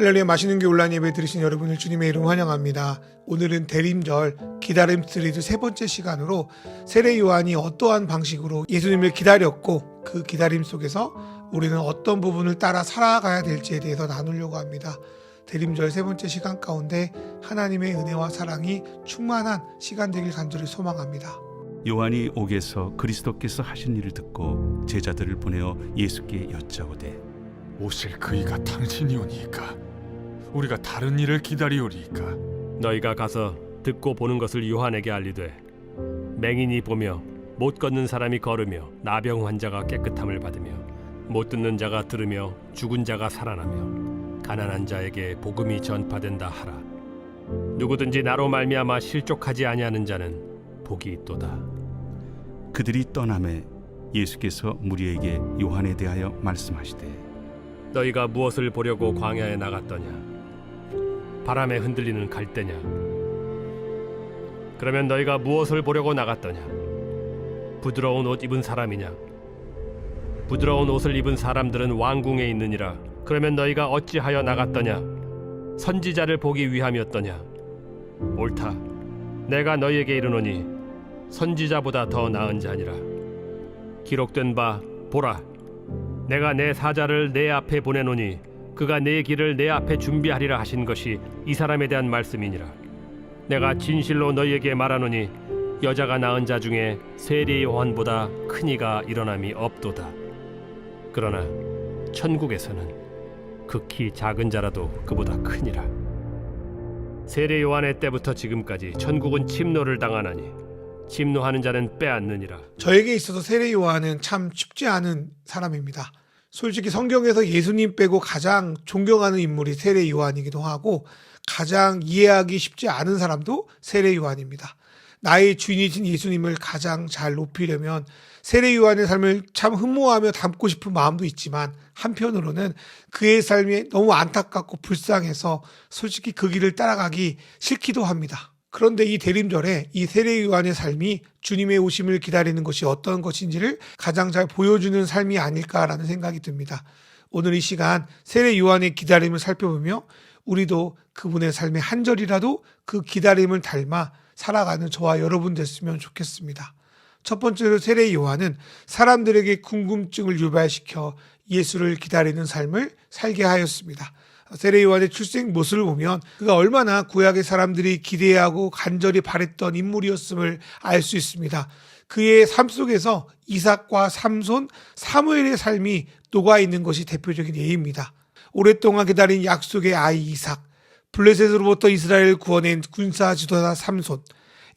할렐루야. 맛있는 교 온라인 예배 들으신 여러분을 주님의 이름 환영합니다. 오늘은 대림절 기다림 시리즈 세 번째 시간으로 세례 요한이 어떠한 방식으로 예수님을 기다렸고 그 기다림 속에서 우리는 어떤 부분을 따라 살아가야 될지에 대해서 나누려고 합니다. 대림절 세 번째 시간 가운데 하나님의 은혜와 사랑이 충만한 시간 되길 간절히 소망합니다. 요한이 옥에서 그리스도께서 하신 일을 듣고 제자들을 보내어 예수께 여짜오되 오실 그이가 당신이오니이까 우리가 다른 일을 기다리오리이까. 너희가 가서 듣고 보는 것을 요한에게 알리되 맹인이 보며 못 걷는 사람이 걸으며 나병 환자가 깨끗함을 받으며 못 듣는 자가 들으며 죽은 자가 살아나며 가난한 자에게 복음이 전파된다 하라. 누구든지 나로 말미암아 실족하지 아니하는 자는 복이 있도다. 그들이 떠나매 예수께서 무리에게 요한에 대하여 말씀하시되 너희가 무엇을 보려고 광야에 나갔더냐? 바람에 흔들리는 갈대냐? 그러면 너희가 무엇을 보려고 나갔더냐? 부드러운 옷 입은 사람이냐? 부드러운 옷을 입은 사람들은 왕궁에 있느니라. 그러면 너희가 어찌하여 나갔더냐? 선지자를 보기 위함이었더냐? 옳다. 내가 너희에게 이르노니 선지자보다 더 나은 자니라. 기록된 바 보라, 내가 내 사자를 내 앞에 보내노니 그가 내 길을 내 앞에 준비하리라 하신 것이 이 사람에 대한 말씀이니라. 내가 진실로 너희에게 말하노니 여자가 낳은 자 중에 세례 요한보다 큰 이가 일어남이 없도다. 그러나 천국에서는 극히 작은 자라도 그보다 크니라. 세례 요한의 때부터 지금까지 천국은 침노를 당하나니 침노하는 자는 빼앗느니라. 저에게 있어서 세례 요한은 참 쉽지 않은 사람입니다. 솔직히 성경에서 예수님 빼고 가장 존경하는 인물이 세례 요한이기도 하고 가장 이해하기 쉽지 않은 사람도 세례 요한입니다. 나의 주인이신 예수님을 가장 잘 높이려면 세례 요한의 삶을 참 흠모하며 담고 싶은 마음도 있지만 한편으로는 그의 삶이 너무 안타깝고 불쌍해서 솔직히 그 길을 따라가기 싫기도 합니다. 그런데 이 대림절에 이 세례 요한의 삶이 주님의 오심을 기다리는 것이 어떤 것인지를 가장 잘 보여주는 삶이 아닐까라는 생각이 듭니다. 오늘 이 시간 세례 요한의 기다림을 살펴보며 우리도 그분의 삶의 한 절이라도 그 기다림을 닮아 살아가는 저와 여러분 됐으면 좋겠습니다. 첫 번째로 세례 요한은 사람들에게 궁금증을 유발시켜 예수를 기다리는 삶을 살게 하였습니다. 세례 요한의 출생 모습을 보면 그가 얼마나 구약의 사람들이 기대하고 간절히 바랬던 인물이었음을 알 수 있습니다. 그의 삶 속에서 이삭과 삼손, 사무엘의 삶이 녹아있는 것이 대표적인 예입니다. 오랫동안 기다린 약속의 아이 이삭, 블레셋으로부터 이스라엘을 구원낸 군사 지도자 삼손,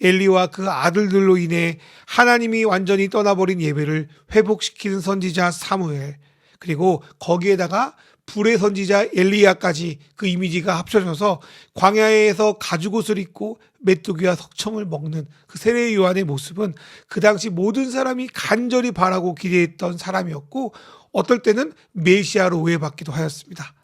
엘리와 그 아들들로 인해 하나님이 완전히 떠나버린 예배를 회복시키는 선지자 사무엘, 그리고 거기에다가 불의 선지자 엘리야까지 그 이미지가 합쳐져서 광야에서 가죽옷을 입고 메뚜기와 석청을 먹는 그 세례 요한의 모습은 그 당시 모든 사람이 간절히 바라고 기대했던 사람이었고 어떨 때는 메시아로 오해받기도 하였습니다.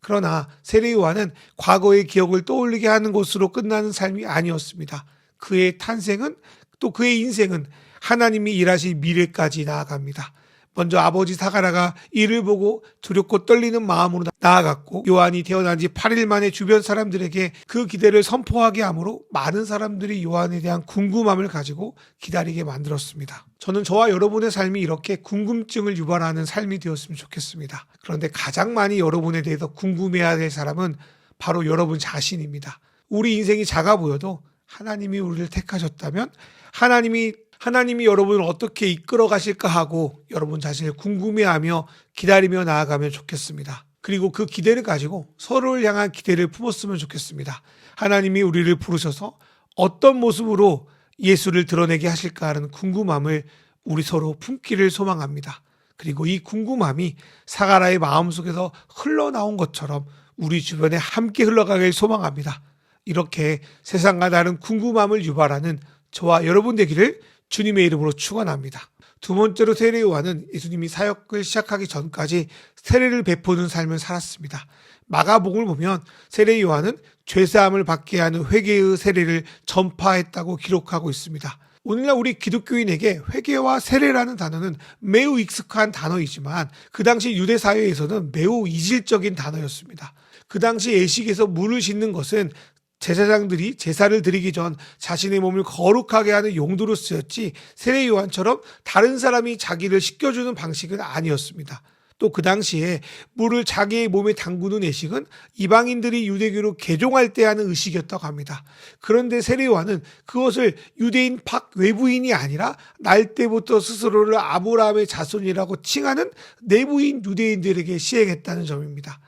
그러나 세례 요한은 과거의 기억을 떠올리게 하는 것으로 끝나는 삶이 아니었습니다. 그의 탄생은 또 그의 인생은 하나님이 일하실 미래까지 나아갑니다. 먼저 아버지 사가랴가 이를 보고 두렵고 떨리는 마음으로 나아갔고 요한이 태어난 지 8일 만에 주변 사람들에게 그 기대를 선포하게 하므로 많은 사람들이 요한에 대한 궁금함을 가지고 기다리게 만들었습니다. 저는 저와 여러분의 삶이 이렇게 궁금증을 유발하는 삶이 되었으면 좋겠습니다. 그런데 가장 많이 여러분에 대해서 궁금해야 될 사람은 바로 여러분 자신입니다. 우리 인생이 작아 보여도 하나님이 우리를 택하셨다면 하나님이 여러분을 어떻게 이끌어 가실까 하고 여러분 자신을 궁금해하며 기다리며 나아가면 좋겠습니다. 그리고 그 기대를 가지고 서로를 향한 기대를 품었으면 좋겠습니다. 하나님이 우리를 부르셔서 어떤 모습으로 예수를 드러내게 하실까 하는 궁금함을 우리 서로 품기를 소망합니다. 그리고 이 궁금함이 사가랴의 마음속에서 흘러나온 것처럼 우리 주변에 함께 흘러가길 소망합니다. 이렇게 세상과 다른 궁금함을 유발하는 저와 여러분 되기를 주님의 이름으로 축원합니다. 두 번째로 세례 요한은 예수님이 사역을 시작하기 전까지 세례를 베푸는 삶을 살았습니다. 마가복음을 보면 세례 요한은 죄사함을 받게 하는 회개의 세례를 전파했다고 기록하고 있습니다. 오늘날 우리 기독교인에게 회개와 세례라는 단어는 매우 익숙한 단어이지만 그 당시 유대 사회에서는 매우 이질적인 단어였습니다. 그 당시 예식에서 물을 씻는 것은 제사장들이 제사를 드리기 전 자신의 몸을 거룩하게 하는 용도로 쓰였지 세례 요한처럼 다른 사람이 자기를 씻겨주는 방식은 아니었습니다. 또 그 당시에 물을 자기의 몸에 담그는 예식은 이방인들이 유대교로 개종할 때 하는 의식이었다고 합니다. 그런데 세례 요한은 그것을 유대인 밖 외부인이 아니라 날 때부터 스스로를 아브라함의 자손이라고 칭하는 내부인 유대인들에게 시행했다는 점입니다.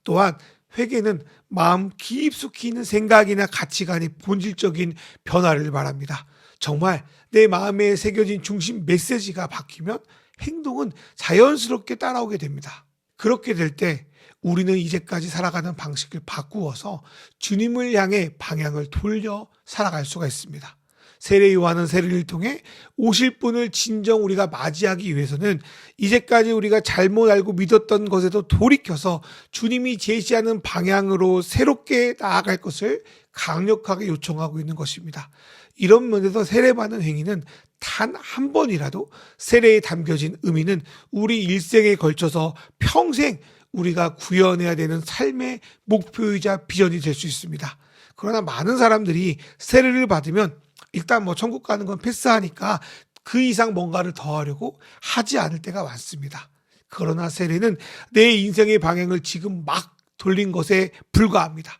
또한 회개는 마음 깊숙이 있는 생각이나 가치관의 본질적인 변화를 말합니다. 정말 내 마음에 새겨진 중심 메시지가 바뀌면 행동은 자연스럽게 따라오게 됩니다. 그렇게 될 때 우리는 이제까지 살아가는 방식을 바꾸어서 주님을 향해 방향을 돌려 살아갈 수가 있습니다. 세례 요한은 세례를 통해 오실 분을 진정 우리가 맞이하기 위해서는 이제까지 우리가 잘못 알고 믿었던 것에도 돌이켜서 주님이 제시하는 방향으로 새롭게 나아갈 것을 강력하게 요청하고 있는 것입니다. 이런 면에서 세례받는 행위는 단 한 번이라도 세례에 담겨진 의미는 우리 일생에 걸쳐서 평생 우리가 구현해야 되는 삶의 목표이자 비전이 될 수 있습니다. 그러나 많은 사람들이 세례를 받으면 일단 천국 가는 건 패스하니까 그 이상 뭔가를 더 하려고 하지 않을 때가 많습니다. 그러나 세례는 내 인생의 방향을 지금 막 돌린 것에 불과합니다.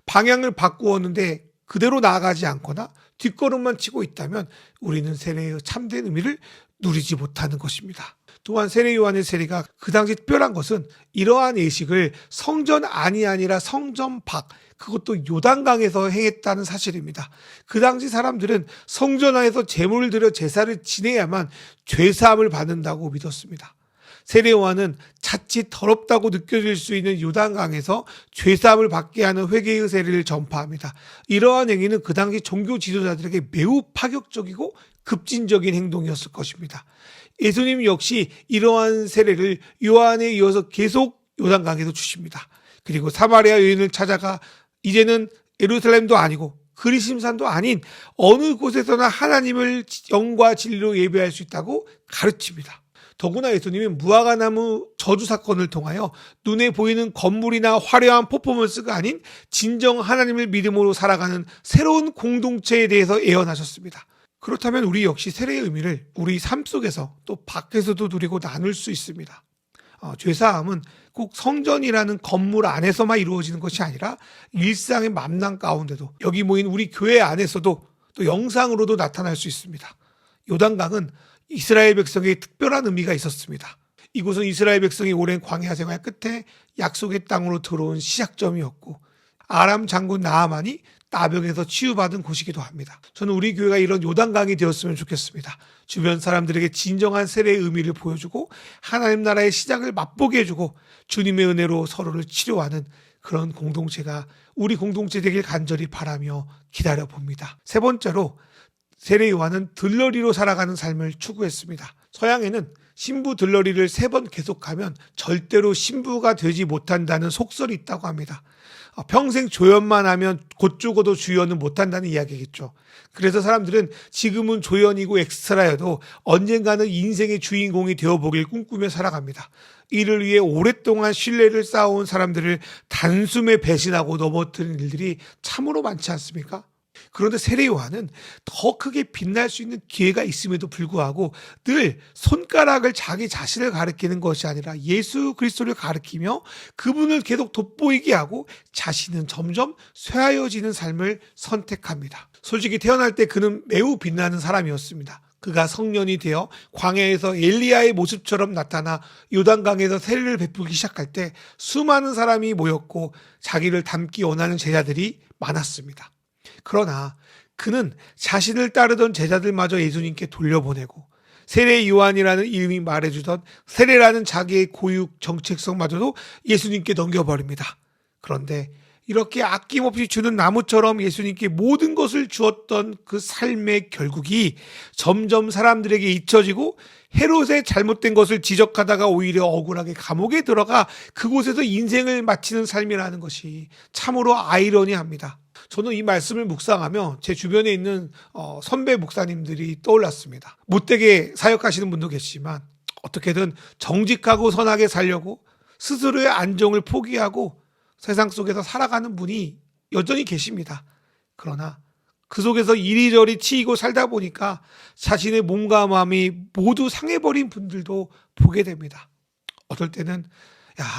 방향을 바꾸었는데 그대로 나아가지 않거나 뒷걸음만 치고 있다면 우리는 세례의 참된 의미를 누리지 못하는 것입니다. 또한 세례 요한의 세례가 그 당시 특별한 것은 이러한 예식을 성전 안이 아니라 성전 밖, 그것도 요단강에서 행했다는 사실입니다. 그 당시 사람들은 성전 안에서 제물을 드려 제사를 지내야만 죄사함을 받는다고 믿었습니다. 세례 요한은 자칫 더럽다고 느껴질 수 있는 요단강에서 죄사함을 받게 하는 회개의 세례를 전파합니다. 이러한 행위는 그 당시 종교 지도자들에게 매우 파격적이고 급진적인 행동이었을 것입니다. 예수님 역시 이러한 세례를 요한에 이어서 계속 요단강에서 주십니다. 그리고 사마리아 여인을 찾아가 이제는 예루살렘도 아니고 그리심산도 아닌 어느 곳에서나 하나님을 영과 진리로 예배할 수 있다고 가르칩니다. 더구나 예수님이 무화과나무 저주 사건을 통하여 눈에 보이는 건물이나 화려한 퍼포먼스가 아닌 진정 하나님을 믿음으로 살아가는 새로운 공동체에 대해서 예언하셨습니다. 그렇다면 우리 역시 세례의 의미를 우리 삶 속에서 또 밖에서도 누리고 나눌 수 있습니다. 죄사함은 꼭 성전이라는 건물 안에서만 이루어지는 것이 아니라 일상의 만남 가운데도 여기 모인 우리 교회 안에서도 또 영상으로도 나타날 수 있습니다. 요단강은 이스라엘 백성에게 특별한 의미가 있었습니다. 이곳은 이스라엘 백성이 오랜 광야 생활 끝에 약속의 땅으로 들어온 시작점이었고 아람 장군 나아만이 나병에서 치유받은 곳이기도 합니다. 저는 우리 교회가 이런 요단강이 되었으면 좋겠습니다. 주변 사람들에게 진정한 세례의 의미를 보여주고 하나님 나라의 시작을 맛보게 해주고 주님의 은혜로 서로를 치료하는 그런 공동체가 우리 공동체 되길 간절히 바라며 기다려봅니다. 세 번째로 세례 요한은 들러리로 살아가는 삶을 추구했습니다. 서양에는 신부 들러리를 3번 계속하면 절대로 신부가 되지 못한다는 속설이 있다고 합니다. 평생 조연만 하면 곧 죽어도 주연은 못한다는 이야기겠죠. 그래서 사람들은 지금은 조연이고 엑스트라여도 언젠가는 인생의 주인공이 되어보길 꿈꾸며 살아갑니다. 이를 위해 오랫동안 신뢰를 쌓아온 사람들을 단숨에 배신하고 넘어뜨린 일들이 참으로 많지 않습니까? 그런데 세례 요한은 더 크게 빛날 수 있는 기회가 있음에도 불구하고 늘 손가락을 자기 자신을 가리키는 것이 아니라 예수 그리스도를 가리키며 그분을 계속 돋보이게 하고 자신은 점점 쇠하여지는 삶을 선택합니다. 솔직히 태어날 때 그는 매우 빛나는 사람이었습니다. 그가 성년이 되어 광야에서 엘리야의 모습처럼 나타나 요단강에서 세례를 베풀기 시작할 때 수많은 사람이 모였고 자기를 닮기 원하는 제자들이 많았습니다. 그러나 그는 자신을 따르던 제자들마저 예수님께 돌려보내고 세례 요한이라는 이름이 말해주던 세례라는 자기의 고육 정체성마저도 예수님께 넘겨버립니다. 그런데 이렇게 아낌없이 주는 나무처럼 예수님께 모든 것을 주었던 그 삶의 결국이 점점 사람들에게 잊혀지고 헤롯의 잘못된 것을 지적하다가 오히려 억울하게 감옥에 들어가 그곳에서 인생을 마치는 삶이라는 것이 참으로 아이러니합니다. 저는 이 말씀을 묵상하며 제 주변에 있는 선배 목사님들이 떠올랐습니다. 못되게 사역하시는 분도 계시지만 어떻게든 정직하고 선하게 살려고 스스로의 안정을 포기하고 세상 속에서 살아가는 분이 여전히 계십니다. 그러나 그 속에서 이리저리 치이고 살다 보니까 자신의 몸과 마음이 모두 상해버린 분들도 보게 됩니다. 어떨 때는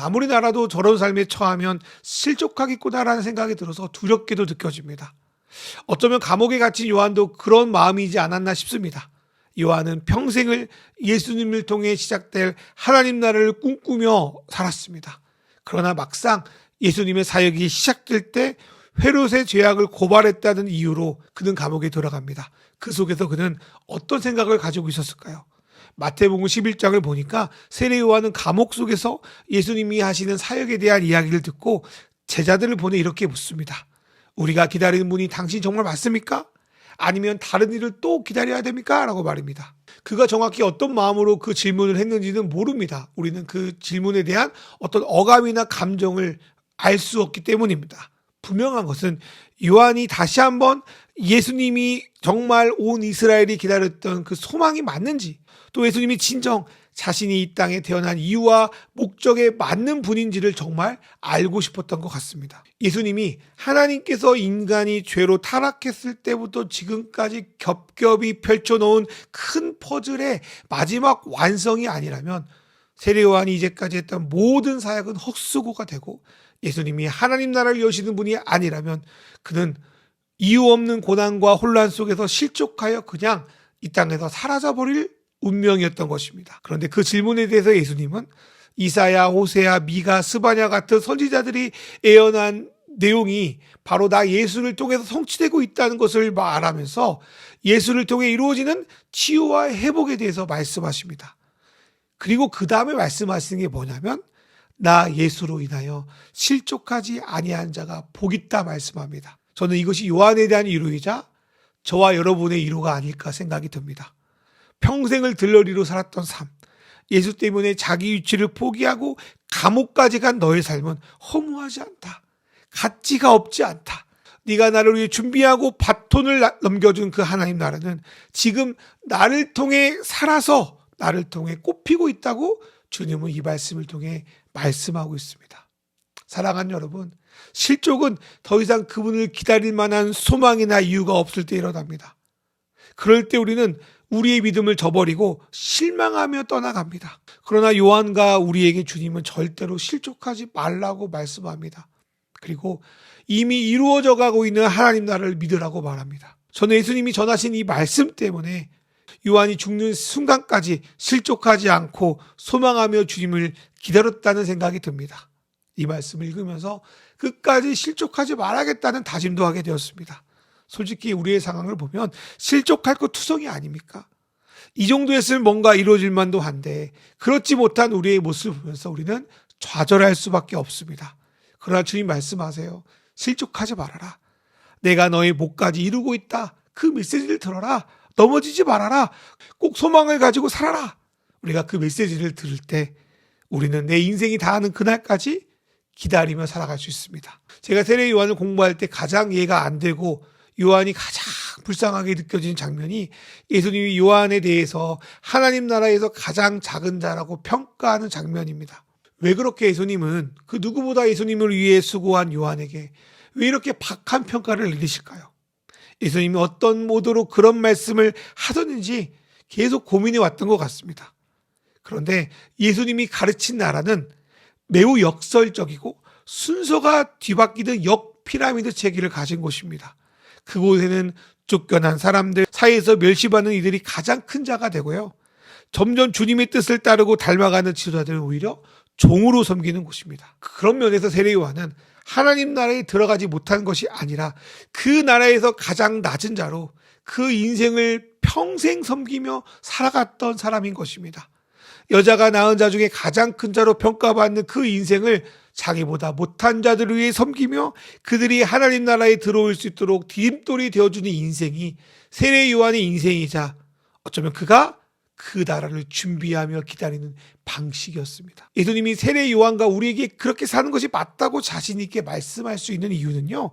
아무리 나라도 저런 삶에 처하면 실족하겠구나라는 생각이 들어서 두렵게도 느껴집니다. 어쩌면 감옥에 갇힌 요한도 그런 마음이지 않았나 싶습니다. 요한은 평생을 예수님을 통해 시작될 하나님 나라를 꿈꾸며 살았습니다. 그러나 막상 예수님의 사역이 시작될 때 헤롯의 죄악을 고발했다는 이유로 그는 감옥에 들어갑니다. 그 속에서 그는 어떤 생각을 가지고 있었을까요? 마태복음 11장을 보니까 세례 요한은 감옥 속에서 예수님이 하시는 사역에 대한 이야기를 듣고 제자들을 보내 이렇게 묻습니다. 우리가 기다리는 분이 당신 정말 맞습니까? 아니면 다른 일을 또 기다려야 됩니까? 라고 말입니다. 그가 정확히 어떤 마음으로 그 질문을 했는지는 모릅니다. 우리는 그 질문에 대한 어떤 어감이나 감정을 알 수 없기 때문입니다. 분명한 것은 요한이 다시 한번 예수님이 정말 온 이스라엘이 기다렸던 그 소망이 맞는지, 또 예수님이 진정 자신이 이 땅에 태어난 이유와 목적에 맞는 분인지를 정말 알고 싶었던 것 같습니다. 예수님이 하나님께서 인간이 죄로 타락했을 때부터 지금까지 겹겹이 펼쳐놓은 큰 퍼즐의 마지막 완성이 아니라면 세례 요한이 이제까지 했던 모든 사역은 헛수고가 되고, 예수님이 하나님 나라를 여시는 분이 아니라면 그는 이유 없는 고난과 혼란 속에서 실족하여 그냥 이 땅에서 사라져버릴 운명이었던 것입니다. 그런데 그 질문에 대해서 예수님은 이사야, 호세야, 미가, 스바냐 같은 선지자들이 예언한 내용이 바로 나 예수를 통해서 성취되고 있다는 것을 말하면서 예수를 통해 이루어지는 치유와 회복에 대해서 말씀하십니다. 그리고 그 다음에 말씀하시는 게 뭐냐면 나 예수로 인하여 실족하지 아니한 자가 복 있다 말씀합니다. 저는 이것이 요한에 대한 위로이자 저와 여러분의 위로가 아닐까 생각이 듭니다. 평생을 들러리로 살았던 삶, 예수 때문에 자기 위치를 포기하고 감옥까지 간 너의 삶은 허무하지 않다. 가치가 없지 않다. 네가 나를 위해 준비하고 바톤을 넘겨준 그 하나님 나라는 지금 나를 통해 살아서 나를 통해 꽃피고 있다고 주님은 이 말씀을 통해 말씀하고 있습니다. 사랑하는 여러분, 실족은 더 이상 그분을 기다릴 만한 소망이나 이유가 없을 때 일어납니다. 그럴 때 우리는 우리의 믿음을 저버리고 실망하며 떠나갑니다. 그러나 요한과 우리에게 주님은 절대로 실족하지 말라고 말씀합니다. 그리고 이미 이루어져 가고 있는 하나님 나라를 믿으라고 말합니다. 저는 예수님이 전하신 이 말씀 때문에 요한이 죽는 순간까지 실족하지 않고 소망하며 주님을 기다렸다는 생각이 듭니다. 이 말씀을 읽으면서 끝까지 실족하지 말아야겠다는 다짐도 하게 되었습니다. 솔직히 우리의 상황을 보면 실족할 것 투성이 아닙니까? 이 정도 했으면 뭔가 이루어질 만도 한데 그렇지 못한 우리의 모습을 보면서 우리는 좌절할 수밖에 없습니다. 그러나 주님 말씀하세요. 실족하지 말아라. 내가 너의 목까지 이루고 있다. 그 메시지를 들어라. 넘어지지 말아라. 꼭 소망을 가지고 살아라. 우리가 그 메시지를 들을 때 우리는 내 인생이 다하는 그날까지 기다리며 살아갈 수 있습니다. 제가 세례 요한을 공부할 때 가장 이해가 안 되고 요한이 가장 불쌍하게 느껴지는 장면이 예수님이 요한에 대해서 하나님 나라에서 가장 작은 자라고 평가하는 장면입니다. 왜 그렇게 예수님은 그 누구보다 예수님을 위해 수고한 요한에게 왜 이렇게 박한 평가를 내리실까요? 예수님이 어떤 모드로 그런 말씀을 하셨는지 계속 고민해 왔던 것 같습니다. 그런데 예수님이 가르친 나라는 매우 역설적이고 순서가 뒤바뀌는 역피라미드 체계를 가진 곳입니다. 그곳에는 쫓겨난 사람들 사이에서 멸시받는 이들이 가장 큰 자가 되고요. 점점 주님의 뜻을 따르고 닮아가는 지도자들은 오히려 종으로 섬기는 곳입니다. 그런 면에서 세례 요한은 하나님 나라에 들어가지 못한 것이 아니라 그 나라에서 가장 낮은 자로 그 인생을 평생 섬기며 살아갔던 사람인 것입니다. 여자가 낳은 자 중에 가장 큰 자로 평가받는 그 인생을 자기보다 못한 자들을 위해 섬기며 그들이 하나님 나라에 들어올 수 있도록 디딤돌이 되어주는 인생이 세례 요한의 인생이자 어쩌면 그가 그 나라를 준비하며 기다리는 방식이었습니다. 예수님이 세례 요한과 우리에게 그렇게 사는 것이 맞다고 자신 있게 말씀할 수 있는 이유는요.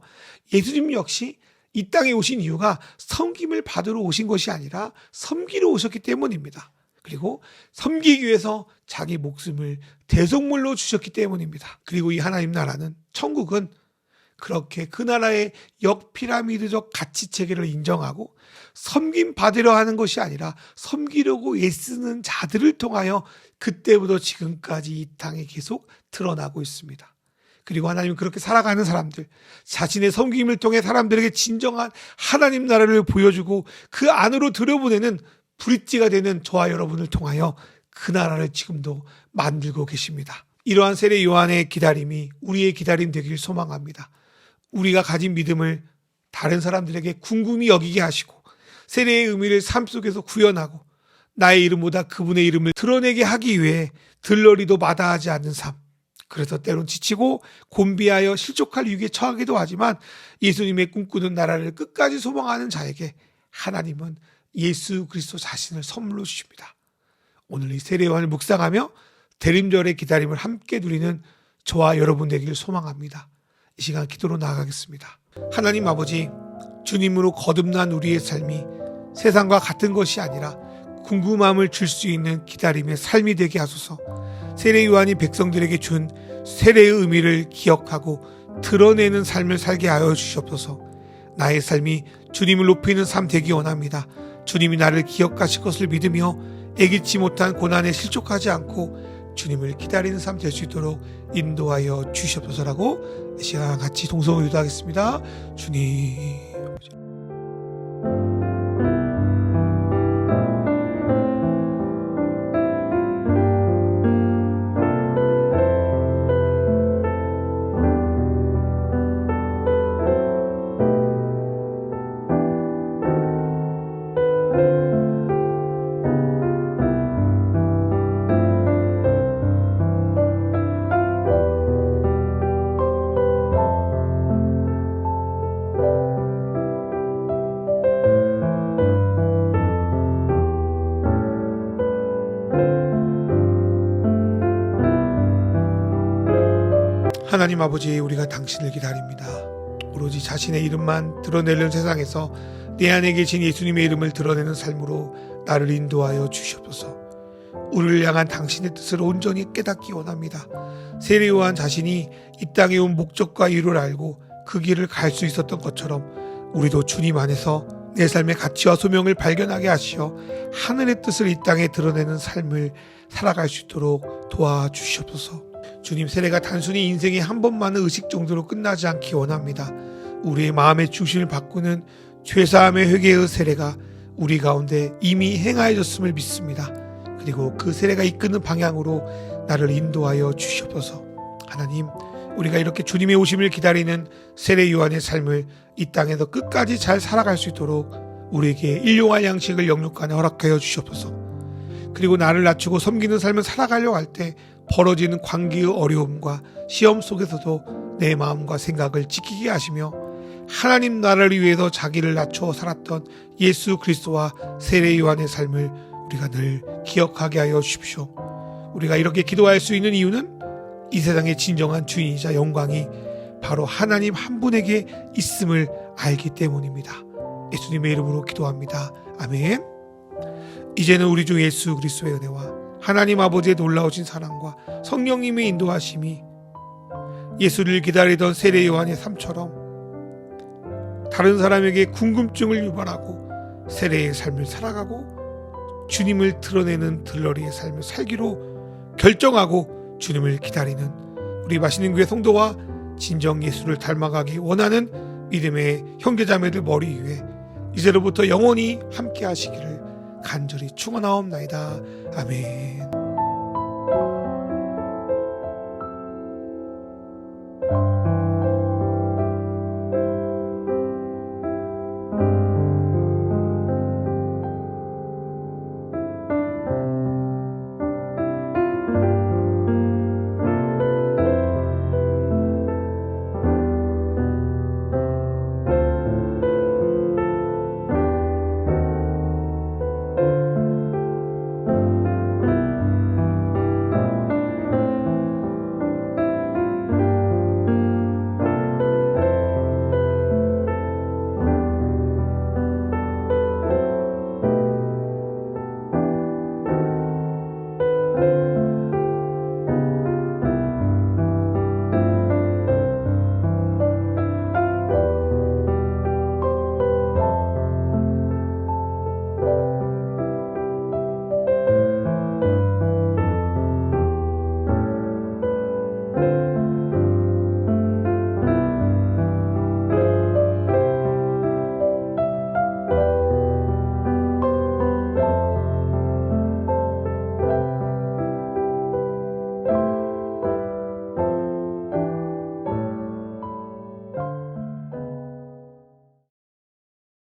예수님 역시 이 땅에 오신 이유가 섬김을 받으러 오신 것이 아니라 섬기러 오셨기 때문입니다. 그리고 섬기기 위해서 자기 목숨을 대속물로 주셨기 때문입니다. 그리고 이 하나님 나라는, 천국은 그렇게 그 나라의 역피라미드적 가치 체계를 인정하고 섬김 받으려 하는 것이 아니라 섬기려고 애쓰는 자들을 통하여 그때부터 지금까지 이 땅에 계속 드러나고 있습니다. 그리고 하나님은 그렇게 살아가는 사람들, 자신의 섬김을 통해 사람들에게 진정한 하나님 나라를 보여주고 그 안으로 들여보내는 브릿지가 되는 저와 여러분을 통하여 그 나라를 지금도 만들고 계십니다. 이러한 세례 요한의 기다림이 우리의 기다림 되길 소망합니다. 우리가 가진 믿음을 다른 사람들에게 궁금히 여기게 하시고 세례의 의미를 삶 속에서 구현하고 나의 이름보다 그분의 이름을 드러내게 하기 위해 들러리도 마다하지 않는 삶, 그래서 때론 지치고 곤비하여 실족할 위기에 처하기도 하지만 예수님의 꿈꾸는 나라를 끝까지 소망하는 자에게 하나님은 예수 그리스도 자신을 선물로 주십니다. 오늘 이 세례 요한을 묵상하며 대림절의 기다림을 함께 누리는 저와 여러분 되기를 소망합니다. 이 시간 기도로 나아가겠습니다. 하나님 아버지, 주님으로 거듭난 우리의 삶이 세상과 같은 것이 아니라 궁금함을 줄 수 있는 기다림의 삶이 되게 하소서. 세례 요한이 백성들에게 준 세례의 의미를 기억하고 드러내는 삶을 살게 하여 주시옵소서. 나의 삶이 주님을 높이는 삶 되기 원합니다. 주님이 나를 기억하실 것을 믿으며 애기치 못한 고난에 실족하지 않고 주님을 기다리는 삶 될 수 있도록 인도하여 주시옵소서라고 이 시간 같이 동성을 유도하겠습니다. 주님. 하나님 아버지, 우리가 당신을 기다립니다. 오로지 자신의 이름만 드러내는 세상에서 내 안에 계신 예수님의 이름을 드러내는 삶으로 나를 인도하여 주시옵소서. 우리를 향한 당신의 뜻을 온전히 깨닫기 원합니다. 세례 요한 자신이 이 땅에 온 목적과 이유를 알고 그 길을 갈 수 있었던 것처럼 우리도 주님 안에서 내 삶의 가치와 소명을 발견하게 하시어 하늘의 뜻을 이 땅에 드러내는 삶을 살아갈 수 있도록 도와주시옵소서. 주님, 세례가 단순히 인생에 한 번만의 의식 정도로 끝나지 않기 원합니다. 우리의 마음의 중심을 바꾸는 죄사함의 회개의 세례가 우리 가운데 이미 행하여졌음을 믿습니다. 그리고 그 세례가 이끄는 방향으로 나를 인도하여 주시옵소서. 하나님, 우리가 이렇게 주님의 오심을 기다리는 세례 요한의 삶을 이 땅에서 끝까지 잘 살아갈 수 있도록 우리에게 일용할 양식을 영육간에 허락하여 주시옵소서. 그리고 나를 낮추고 섬기는 삶을 살아가려고 할 때 벌어지는 관계의 어려움과 시험 속에서도 내 마음과 생각을 지키게 하시며 하나님 나라를 위해서 자기를 낮추어 살았던 예수 그리스도와 세례 요한의 삶을 우리가 늘 기억하게 하여 주십시오. 우리가 이렇게 기도할 수 있는 이유는 이 세상의 진정한 주인이자 영광이 바로 하나님 한 분에게 있음을 알기 때문입니다. 예수님의 이름으로 기도합니다. 아멘. 이제는 우리 주 예수 그리스도의 은혜와 하나님 아버지의 놀라우신 사랑과 성령님의 인도하심이 예수를 기다리던 세례 요한의 삶처럼 다른 사람에게 궁금증을 유발하고 세례의 삶을 살아가고 주님을 드러내는 들러리의 삶을 살기로 결정하고 주님을 기다리는 우리 마시는 교회 성도와 진정 예수를 닮아가기 원하는 믿음의 형제자매들 머리 위에 이제로부터 영원히 함께 하시기를 간절히 축원하옵나이다. 아멘.